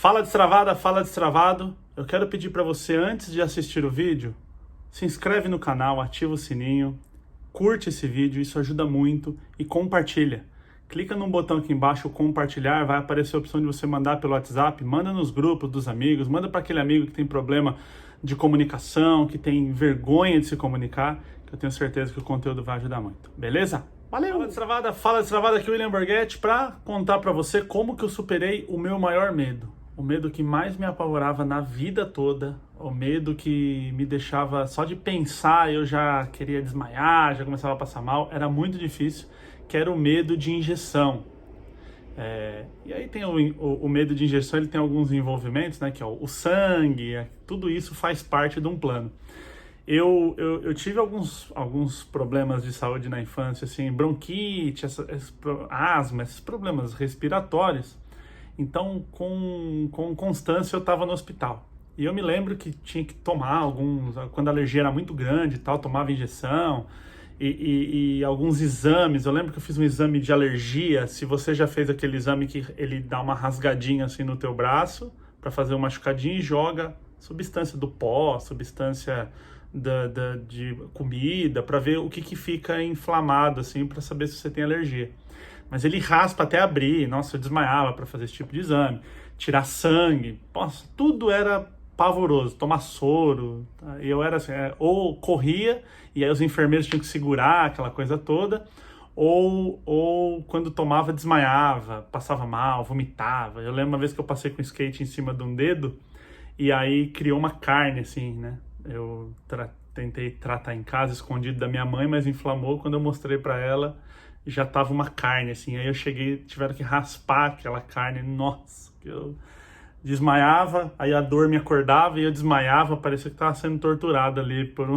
Fala destravada, fala destravado. Eu quero pedir para você, antes de assistir o vídeo, se inscreve no canal, ativa o sininho, curte esse vídeo, isso ajuda muito, e compartilha. Clica no botão aqui embaixo, compartilhar, vai aparecer a opção de você mandar pelo WhatsApp, manda nos grupos dos amigos, manda para aquele amigo que tem problema de comunicação, que tem vergonha de se comunicar, que eu tenho certeza que o conteúdo vai ajudar muito. Beleza? Valeu! Fala destravada aqui, William Borghetti, para contar para você como que eu superei o meu maior medo. O medo que mais me apavorava na vida toda, o medo que me deixava, só de pensar, eu já queria desmaiar, já começava a passar mal, era muito difícil, que era o medo de injeção. E aí tem o medo de injeção, ele tem alguns envolvimentos, né, que é o sangue, tudo isso faz parte de um plano. Eu tive alguns problemas de saúde na infância, assim, bronquite, asma, esses problemas respiratórios. Então, com constância, eu estava no hospital. E eu me lembro que tinha que tomar quando a alergia era muito grande e tal, tomava injeção e alguns exames. Eu lembro que eu fiz um exame de alergia. Se você já fez aquele exame que ele dá uma rasgadinha assim no teu braço para fazer uma machucadinha e joga substância do pó, substância de comida, para ver o que fica inflamado, assim, para saber se você tem alergia. Mas ele raspa até abrir. Nossa, eu desmaiava para fazer esse tipo de exame. Tirar sangue. Nossa, tudo era pavoroso. Tomar soro. Tá? E eu era assim, ou corria, e aí os enfermeiros tinham que segurar aquela coisa toda, ou quando tomava, desmaiava, passava mal, vomitava. Eu lembro uma vez que eu passei com skate em cima de um dedo, e aí criou uma carne, assim, né? Eu tentei tratar em casa, escondido da minha mãe, mas inflamou. Quando eu mostrei para ela, já tava uma carne, assim. Aí eu cheguei, tiveram que raspar aquela carne. Nossa, eu desmaiava, aí a dor me acordava e eu desmaiava, parecia que tava sendo torturado ali por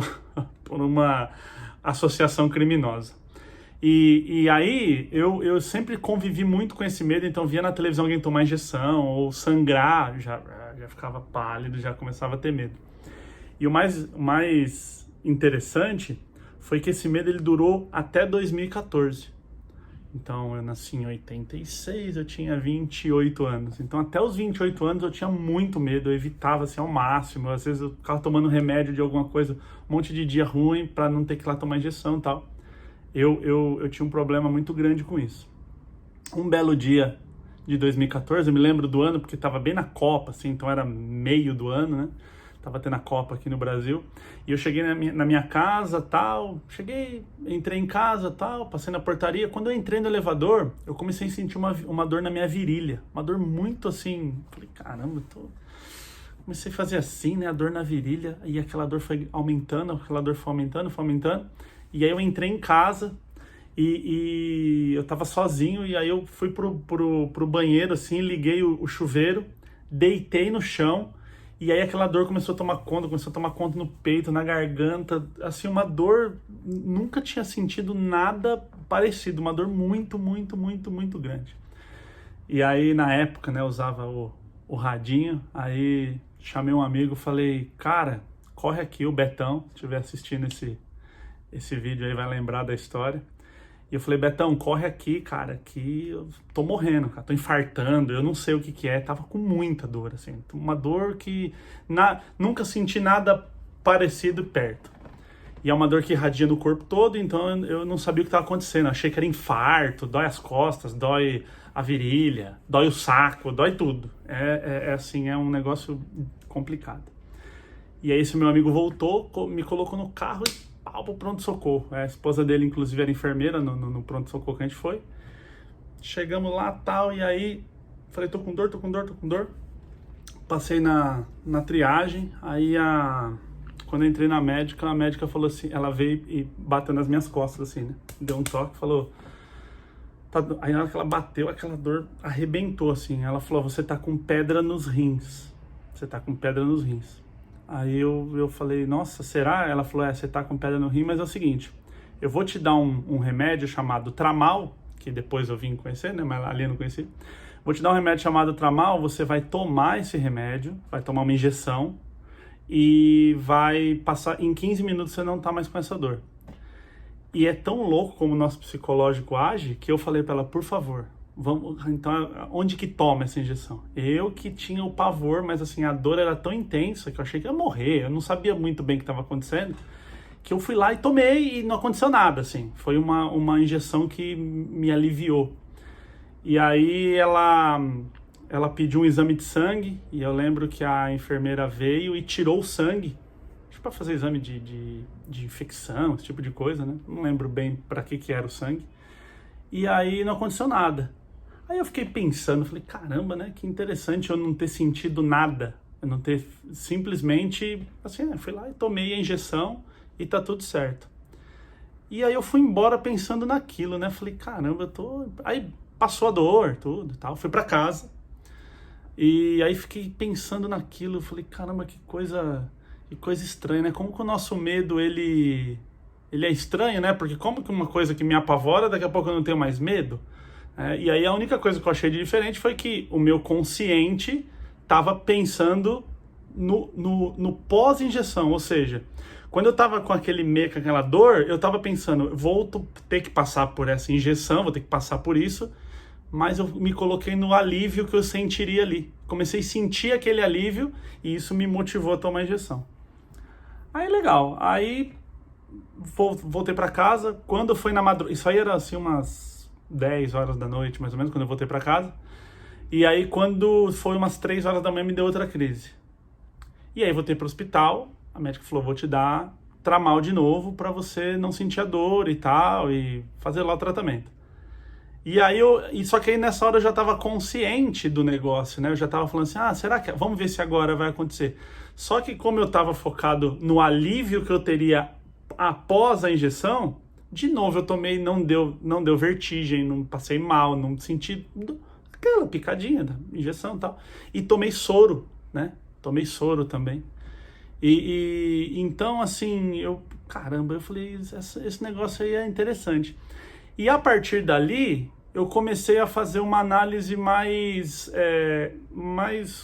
uma associação criminosa. E aí eu sempre convivi muito com esse medo, então via na televisão alguém tomar injeção ou sangrar, já ficava pálido, já começava a ter medo. E o mais interessante foi que esse medo ele durou até 2014. Então, eu nasci em 86, eu tinha 28 anos. Então, até os 28 anos eu tinha muito medo, eu evitava assim ao máximo. Às vezes eu ficava tomando remédio de alguma coisa, um monte de dia ruim para não ter que ir lá tomar injeção e tal. Eu tinha um problema muito grande com isso. Um belo dia de 2014, eu me lembro do ano porque estava bem na Copa, assim, então era meio do ano, né? Tava tendo a Copa aqui no Brasil, e eu cheguei na minha casa, tal, entrei em casa, tal, passei na portaria. Quando eu entrei no elevador, eu comecei a sentir uma dor na minha virilha, uma dor muito assim, falei, caramba, comecei a fazer assim, né, a dor na virilha, e aquela dor foi aumentando, foi aumentando, e aí eu entrei em casa, e eu tava sozinho, e aí eu fui pro banheiro, assim, liguei o chuveiro, deitei no chão. E aí aquela dor começou a tomar conta no peito, na garganta, assim, uma dor, nunca tinha sentido nada parecido, uma dor muito, muito, muito, muito grande. E aí na época, né, eu usava o radinho, aí chamei um amigo, falei, cara, corre aqui, o Betão, se estiver assistindo esse vídeo aí vai lembrar da história. E eu falei, Betão, corre aqui, cara, que eu tô morrendo, cara, tô infartando, eu não sei o que é, tava com muita dor, assim, uma dor que nunca senti nada parecido perto. E é uma dor que irradia no corpo todo, então eu não sabia o que estava acontecendo, achei que era infarto, dói as costas, dói a virilha, dói o saco, dói tudo. Assim, é um negócio complicado. E aí esse meu amigo voltou, me colocou no carro e pau pro pronto-socorro. A esposa dele, inclusive, era enfermeira no pronto-socorro que a gente foi. Chegamos lá, tal, e aí falei, tô com dor. Passei na triagem, aí quando eu entrei na médica, a médica falou assim, ela veio e bateu nas minhas costas, assim, né? Deu um toque, falou... Aí na hora que ela bateu, aquela dor arrebentou, assim. Ela falou, você tá com pedra nos rins. Aí eu falei, nossa, será? Ela falou, você tá com pedra no rim, mas é o seguinte, eu vou te dar um remédio chamado Tramal, que depois eu vim conhecer, né, mas ali eu não conheci. Vou te dar um remédio chamado Tramal, você vai tomar esse remédio, vai tomar uma injeção, e vai passar, em 15 minutos você não tá mais com essa dor. E é tão louco como o nosso psicológico age, que eu falei pra ela, por favor, Então, onde que toma essa injeção? Eu que tinha o pavor, mas assim, a dor era tão intensa que eu achei que ia morrer. Eu não sabia muito bem o que estava acontecendo, que eu fui lá e tomei e não aconteceu nada, assim. Foi uma injeção que me aliviou. E aí ela pediu um exame de sangue, e eu lembro que a enfermeira veio e tirou o sangue, para fazer exame de infecção, esse tipo de coisa, né? Não lembro bem para que era o sangue. E aí não aconteceu nada. Aí eu fiquei pensando, falei, caramba, né? Que interessante eu não ter sentido nada. Eu não ter simplesmente, assim, fui lá e tomei a injeção e tá tudo certo. E aí eu fui embora pensando naquilo, né? Falei, caramba, eu tô... Aí passou a dor, tudo e tal. Fui pra casa. E aí fiquei pensando naquilo. Falei, caramba, que coisa estranha, né? Como que o nosso medo, ele é estranho, né? Porque como que uma coisa que me apavora, daqui a pouco eu não tenho mais medo? E aí a única coisa que eu achei de diferente foi que o meu consciente estava pensando no pós-injeção, ou seja, quando eu estava com aquele medo, com aquela dor, eu estava pensando, vou ter que passar por essa injeção, vou ter que passar por isso, mas eu me coloquei no alívio que eu sentiria ali. Comecei a sentir aquele alívio e isso me motivou a tomar a injeção. Aí legal, aí voltei para casa, quando foi na madrugada, isso aí era assim umas 10 horas da noite, mais ou menos, quando eu voltei para casa. E aí quando foi umas 3 horas da manhã me deu outra crise. E aí voltei para o hospital, a médica falou, vou te dar Tramal de novo para você não sentir a dor e tal, e fazer lá o tratamento. E aí só que aí nessa hora eu já estava consciente do negócio, né? Eu já estava falando assim, será que, vamos ver se agora vai acontecer. Só que como eu estava focado no alívio que eu teria após a injeção, de novo eu tomei, não deu vertigem, não passei mal, não senti aquela picadinha da injeção e tal. E tomei soro, né? Tomei soro também. E então, assim, eu falei, esse negócio aí é interessante. E a partir dali, eu comecei a fazer uma análise mais,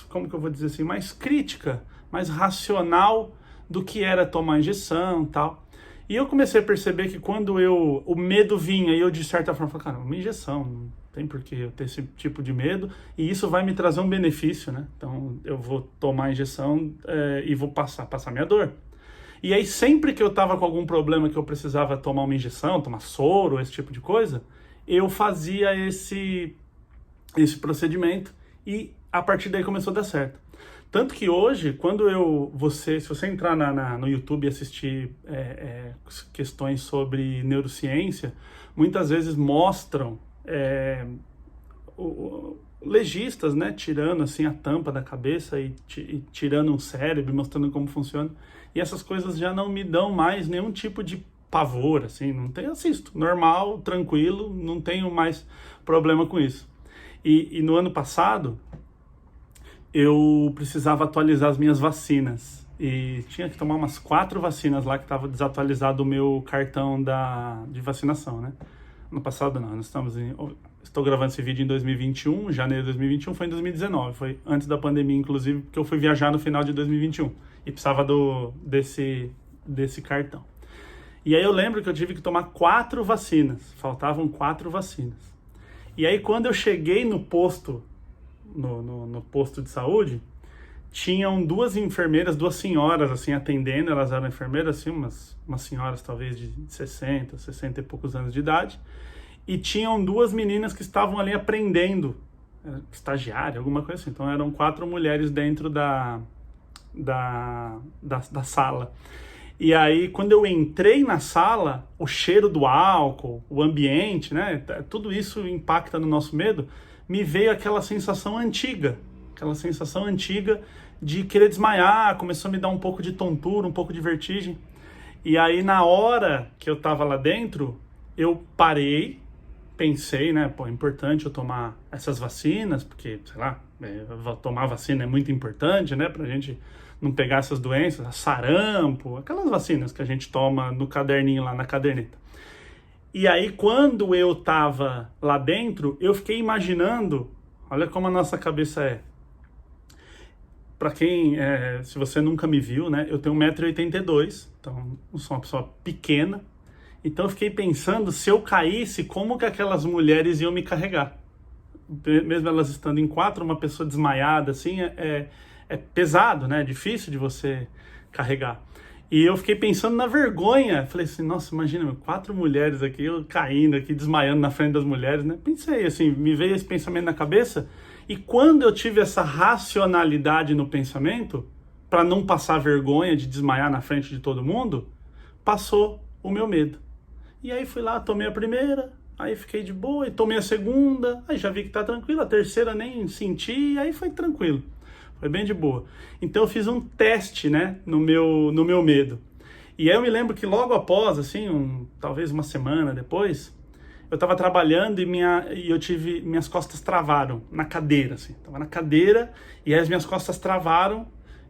como que eu vou dizer assim, mais crítica, mais racional do que era tomar injeção e tal. E eu comecei a perceber que quando o medo vinha e eu de certa forma falei, cara, uma injeção, não tem por que eu ter esse tipo de medo e isso vai me trazer um benefício, né? Então eu vou tomar a injeção e vou passar minha dor. E aí sempre que eu tava com algum problema que eu precisava tomar uma injeção, tomar soro, esse tipo de coisa, eu fazia esse procedimento e a partir daí começou a dar certo. Tanto que hoje, quando se você entrar no YouTube e assistir questões sobre neurociência, muitas vezes mostram legistas, né, tirando assim a tampa da cabeça e tirando um cérebro, mostrando como funciona. E essas coisas já não me dão mais nenhum tipo de pavor, assim, não tenho, assisto, normal, tranquilo, não tenho mais problema com isso. E no ano passado, eu precisava atualizar as minhas vacinas. E tinha que tomar umas 4 vacinas lá que estava desatualizado o meu cartão de vacinação, né? No passado não, estou gravando esse vídeo em 2021, janeiro de 2021, foi em 2019, foi antes da pandemia, inclusive, porque eu fui viajar no final de 2021 e precisava desse cartão. E aí eu lembro que eu tive que tomar 4 vacinas, faltavam 4 vacinas. E aí quando eu cheguei no posto, no posto de saúde, tinham 2 enfermeiras, 2 senhoras assim atendendo, elas eram enfermeiras assim, umas senhoras talvez de 60 e poucos anos de idade, e tinham 2 meninas que estavam ali aprendendo, estagiária, alguma coisa assim, então eram 4 mulheres dentro da sala. E aí, quando eu entrei na sala, o cheiro do álcool, o ambiente, né, tudo isso impacta no nosso medo, me veio aquela sensação antiga de querer desmaiar, começou a me dar um pouco de tontura, um pouco de vertigem. E aí, na hora que eu tava lá dentro, eu parei, pensei, né, é importante eu tomar essas vacinas, porque, sei lá, tomar vacina é muito importante, né, pra gente não pegar essas doenças, sarampo, aquelas vacinas que a gente toma no caderninho lá, na caderneta. E aí, quando eu tava lá dentro, eu fiquei imaginando, olha como a nossa cabeça é. Pra quem, se você nunca me viu, né, eu tenho 1,82 m, então eu sou uma pessoa pequena. Então eu fiquei pensando, se eu caísse, como que aquelas mulheres iam me carregar? mesmo elas estando em 4, uma pessoa desmaiada, assim, é pesado, né? É difícil de você carregar. E eu fiquei pensando na vergonha. Falei assim, nossa, imagina, 4 mulheres aqui, eu caindo aqui, desmaiando na frente das mulheres, né? Pensei assim, me veio esse pensamento na cabeça. E quando eu tive essa racionalidade no pensamento, para não passar vergonha de desmaiar na frente de todo mundo, passou o meu medo. E aí fui lá, tomei a primeira, aí fiquei de boa, e tomei a segunda, aí já vi que tá tranquilo, a terceira nem senti, e aí foi tranquilo. Foi bem de boa. Então eu fiz um teste, né, no meu medo. E aí eu me lembro que logo após, assim, talvez uma semana depois, eu estava trabalhando e eu tive, minhas costas travaram na cadeira, assim. Tava na cadeira e aí as minhas costas travaram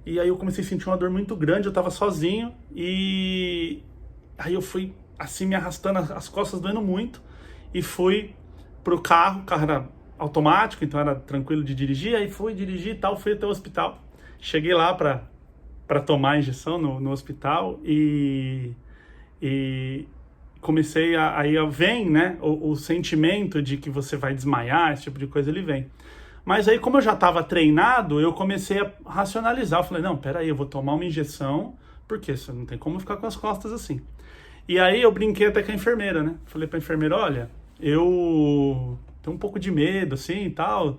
e aí eu comecei a sentir uma dor muito grande, eu estava sozinho e aí eu fui assim me arrastando, as costas doendo muito e fui pro carro, o carro era automático, então era tranquilo de dirigir, aí fui dirigir e tal, fui até o hospital. Cheguei lá para tomar a injeção no hospital e comecei aí vem, né, o sentimento de que você vai desmaiar, esse tipo de coisa, ele vem. Mas aí, como eu já estava treinado, eu comecei a racionalizar. Eu falei, não, peraí, eu vou tomar uma injeção, porque você não tem como ficar com as costas assim. E aí eu brinquei até com a enfermeira, né? Falei pra enfermeira, olha, eu tenho um pouco de medo, assim, e tal.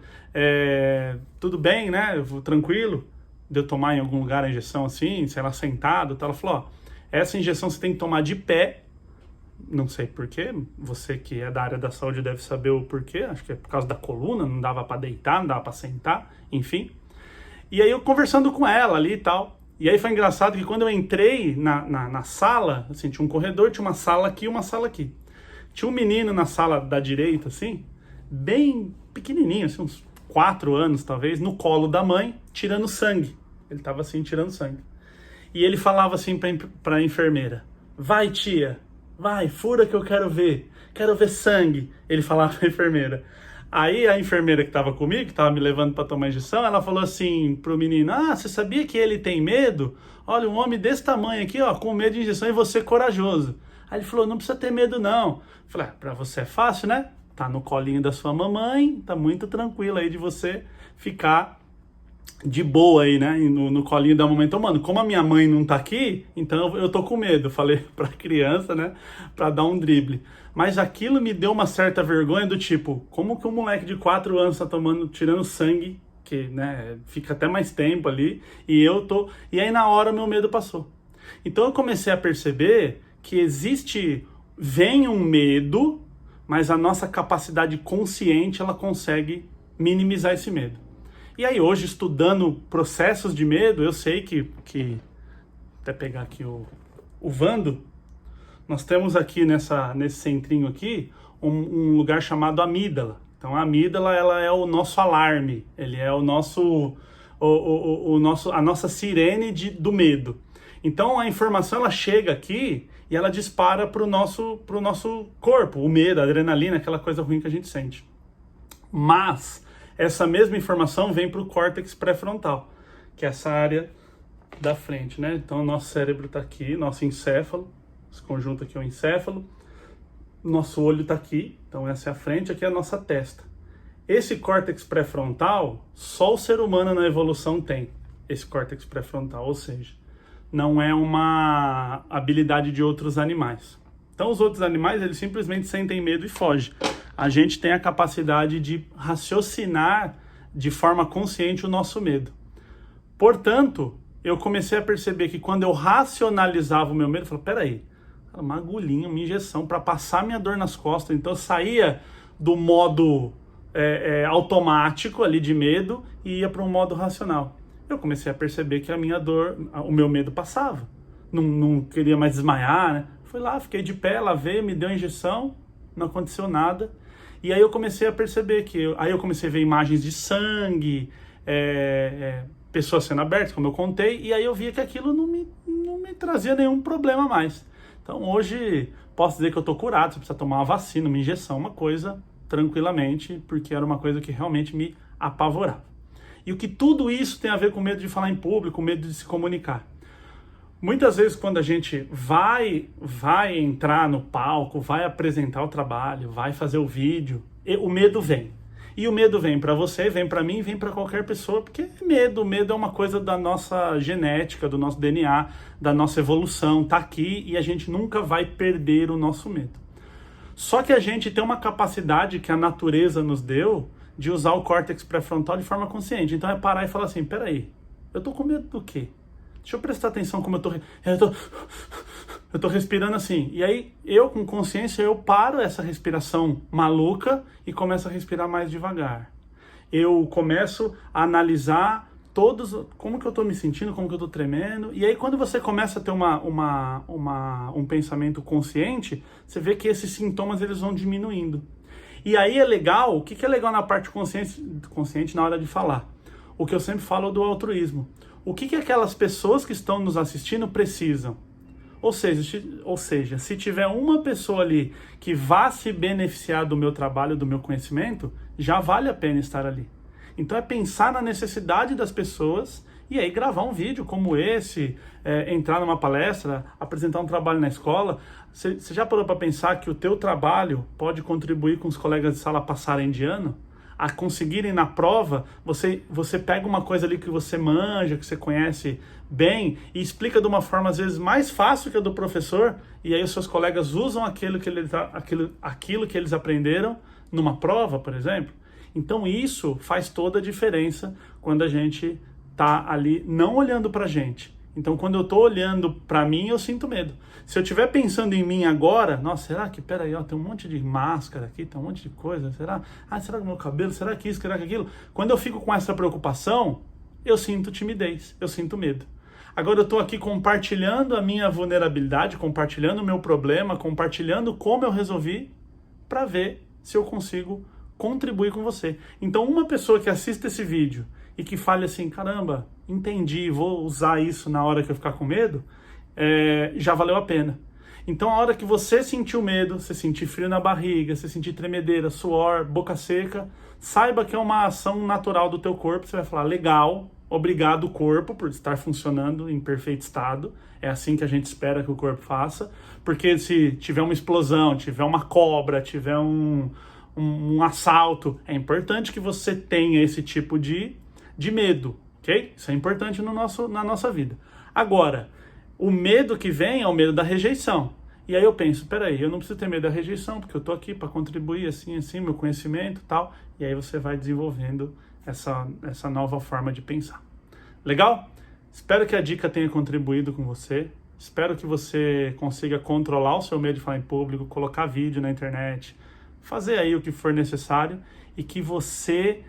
Tudo bem, né? Eu vou tranquilo de eu tomar em algum lugar a injeção assim, sei lá, sentado, tal. Ela falou, ó, essa injeção você tem que tomar de pé. Não sei porquê, você que é da área da saúde deve saber o porquê, acho que é por causa da coluna, não dava para deitar, não dava para sentar, enfim. E aí eu conversando com ela ali e tal, e aí foi engraçado que quando eu entrei na sala, assim, tinha um corredor, tinha uma sala aqui e uma sala aqui. Tinha um menino na sala da direita, assim, bem pequenininho, assim, uns 4 anos talvez, no colo da mãe, tirando sangue. Ele tava assim, tirando sangue. E ele falava assim pra enfermeira, vai tia, vai, fura que eu quero ver sangue. Ele falava pra enfermeira. Aí a enfermeira que estava comigo, que estava me levando para tomar injeção, ela falou assim pro menino, você sabia que ele tem medo? Olha, um homem desse tamanho aqui, ó, com medo de injeção e você corajoso. Aí ele falou, não precisa ter medo não. Eu falei, pra você é fácil, né? Tá no colinho da sua mamãe, tá muito tranquilo aí de você ficar de boa aí, né, no colinho da mamãe tomando. Como a minha mãe não tá aqui, então eu tô com medo. Falei pra criança, né, pra dar um drible. Mas aquilo me deu uma certa vergonha do tipo, como que um moleque de 4 anos tá tirando sangue, que, né, fica até mais tempo ali, e eu tô... E aí na hora meu medo passou. Então eu comecei a perceber que vem um medo, mas a nossa capacidade consciente, ela consegue minimizar esse medo. E aí hoje, estudando processos de medo, eu sei que até pegar aqui o Vando, nós temos aqui nesse centrinho aqui, um lugar chamado amígdala. Então a amígdala, ela é o nosso alarme, ele é a nossa sirene do medo. Então a informação, ela chega aqui e ela dispara pro nosso corpo, o medo, a adrenalina, aquela coisa ruim que a gente sente. Mas essa mesma informação vem para o córtex pré-frontal, que é essa área da frente, né? Então, o nosso cérebro está aqui, nosso encéfalo, esse conjunto aqui é o encéfalo, nosso olho está aqui, então essa é a frente, aqui é a nossa testa. Esse córtex pré-frontal, só o ser humano na evolução tem esse córtex pré-frontal, ou seja, não é uma habilidade de outros animais. Então, os outros animais, eles simplesmente sentem medo e fogem. A gente tem a capacidade de raciocinar de forma consciente o nosso medo. Portanto, eu comecei a perceber que quando eu racionalizava o meu medo, eu falei, peraí, uma agulhinha, uma injeção para passar minha dor nas costas. Então eu saía do modo automático ali de medo e ia para um modo racional. Eu comecei a perceber que a minha dor, o meu medo passava. Não queria mais desmaiar, né? Fui lá, fiquei de pé, ela veio, me deu a injeção, não aconteceu nada. E aí eu comecei a perceber aí eu comecei a ver imagens de sangue, pessoas sendo abertas, como eu contei, e aí eu via que aquilo não me trazia nenhum problema mais. Então hoje posso dizer que eu tô curado, você precisa tomar uma vacina, uma injeção, uma coisa, tranquilamente, porque era uma coisa que realmente me apavorava. E o que tudo isso tem a ver com medo de falar em público, medo de se comunicar. Muitas vezes quando a gente vai entrar no palco, vai apresentar o trabalho, vai fazer o vídeo, o medo vem. E o medo vem para você, vem para mim, vem para qualquer pessoa, porque medo é uma coisa da nossa genética, do nosso DNA, da nossa evolução, tá aqui e a gente nunca vai perder o nosso medo. Só que a gente tem uma capacidade que a natureza nos deu de usar o córtex pré-frontal de forma consciente. Então é parar e falar assim, peraí, eu tô com medo do quê? Deixa eu prestar atenção como eu tô respirando assim. E aí, eu com consciência, eu paro essa respiração maluca e começo a respirar mais devagar. Eu começo a analisar como que eu tô me sentindo, como que eu tô tremendo. E aí, quando você começa a ter um pensamento consciente, você vê que esses sintomas eles vão diminuindo. E aí é legal, o que é legal na parte consciente na hora de falar? O que eu sempre falo do altruísmo. O que aquelas pessoas que estão nos assistindo precisam? Ou seja, se tiver uma pessoa ali que vá se beneficiar do meu trabalho, do meu conhecimento, já vale a pena estar ali. Então é pensar na necessidade das pessoas e aí gravar um vídeo como esse, entrar numa palestra, apresentar um trabalho na escola. Você já parou para pensar que o teu trabalho pode contribuir com os colegas de sala passarem de ano? A conseguirem na prova, você pega uma coisa ali que você manja, que você conhece bem e explica de uma forma às vezes mais fácil que a do professor, e aí os seus colegas usam aquilo que eles aprenderam numa prova, por exemplo. Então isso faz toda a diferença quando a gente tá ali não olhando pra gente. Então, quando eu tô olhando pra mim, eu sinto medo. Se eu estiver pensando em mim agora, nossa, será que, peraí, ó, tem um monte de máscara aqui, tem um monte de coisa, será? Ah, será que o meu cabelo, será que isso, será que aquilo? Quando eu fico com essa preocupação, eu sinto timidez, eu sinto medo. Agora eu tô aqui compartilhando a minha vulnerabilidade, compartilhando o meu problema, compartilhando como eu resolvi, pra ver se eu consigo contribuir com você. Então, uma pessoa que assista esse vídeo e que fale assim, caramba, entendi, vou usar isso na hora que eu ficar com medo, já valeu a pena. Então, a hora que você sentir o medo, você sentir frio na barriga, você sentir tremedeira, suor, boca seca, saiba que é uma ação natural do teu corpo. Você vai falar, legal, obrigado corpo por estar funcionando em perfeito estado. É assim que a gente espera que o corpo faça. Porque se tiver uma explosão, tiver uma cobra, tiver um assalto, é importante que você tenha esse tipo de medo, ok? Isso é importante na nossa vida. Agora, o medo que vem é o medo da rejeição. E aí eu penso, peraí, eu não preciso ter medo da rejeição, porque eu tô aqui para contribuir assim, meu conhecimento e tal. E aí você vai desenvolvendo essa nova forma de pensar. Legal? Espero que a dica tenha contribuído com você. Espero que você consiga controlar o seu medo de falar em público, colocar vídeo na internet, fazer aí o que for necessário e que você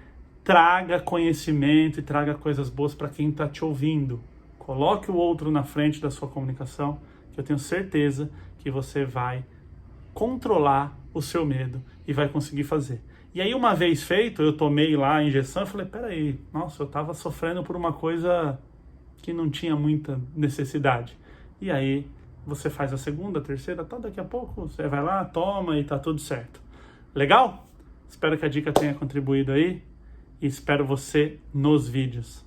traga conhecimento e traga coisas boas para quem está te ouvindo. Coloque o outro na frente da sua comunicação, que eu tenho certeza que você vai controlar o seu medo e vai conseguir fazer. E aí, uma vez feito, eu tomei lá a injeção e falei, peraí, nossa, eu estava sofrendo por uma coisa que não tinha muita necessidade. E aí, você faz a segunda, a terceira, tá, daqui a pouco você vai lá, toma e tá tudo certo. Legal? Espero que a dica tenha contribuído aí e espero você nos vídeos.